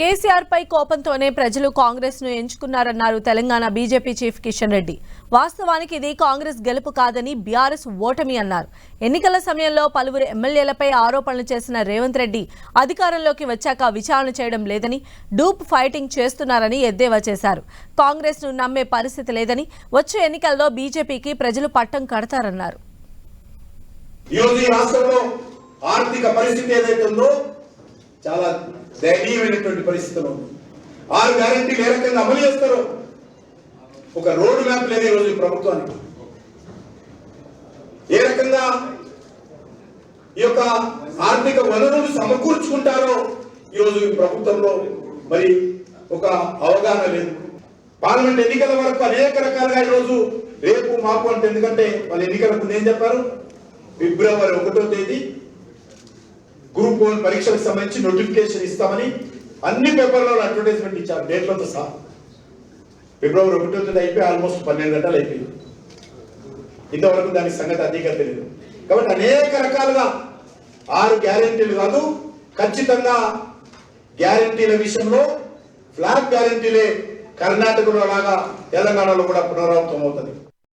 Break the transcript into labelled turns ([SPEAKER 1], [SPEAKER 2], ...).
[SPEAKER 1] కేసీఆర్ పై కోపంతోనే ప్రజలు కాంగ్రెస్ ను ఎంచుకున్నారన్నారు Telangana BJP chief Kishan Reddy. వాస్తవానికి ఇది కాంగ్రెస్ గెలుపు కాదని బీఆర్ఎస్ ఓటమి అన్నారు. ఎన్నికల సమయంలో పలువురు ఎమ్మెల్యేలపై ఆరోపణలు చేసిన రేవంత్ రెడ్డి అధికారంలోకి వచ్చాక విచారణ చేయడం లేదని, డూప్ ఫైటింగ్ చేస్తున్నారని ఎద్దేవా చేశారు. కాంగ్రెస్ ను నమ్మే పరిస్థితి లేదని, వచ్చే ఎన్నికల్లో బీజేపీకి ప్రజలు పట్టం కడతారన్నారు.
[SPEAKER 2] ఆర్థిక పరిస్థితి ఏదైతే ఉందో చాలా దయనీయమైనటువంటి పరిస్థితులు ఉంది. 6 గ్యారెంటీలు ఏ రకంగా అమలు చేస్తారో ఒక రోడ్ మ్యాప్ లేదు ఈరోజు ఈ ప్రభుత్వానికి. ఏ రకంగా ఈ యొక్క ఆర్థిక వనరులు సమకూర్చుకుంటారో ఈరోజు ఈ ప్రభుత్వంలో మరి ఒక అవగాహన లేదు. పార్లమెంట్ ఎన్నికల వరకు అనేక రకాలుగా ఈరోజు రేపు మాపు అంటే, ఎందుకంటే వాళ్ళ ఎన్నికల ముందు ఏం చెప్పారు, ఫిబ్రవరి 1వ తేదీ గ్రూప్ 1 పరీక్షలకు సంబంధించి నోటిఫికేషన్ ఇస్తామని అన్ని పేపర్లలో అడ్వర్టైజ్మెంట్ ఇచ్చారు, డేట్లతో సహా. ఫిబ్రవరి 1వ తేదీ అయిపోయి ఆల్మోస్ట్ 12 గంటలు అయిపోయింది. ఇంతవరకు దానికి సంగతి అధికంగా తెలియదు. కాబట్టి అనేక రకాలుగా 6 గ్యారెంటీలు కాదు, ఖచ్చితంగా గ్యారెంటీల విషయంలో ఫ్లాగ్ గ్యారెంటీలే కర్ణాటకలో లాగా తెలంగాణలో కూడా పునరావృతం అవుతుంది.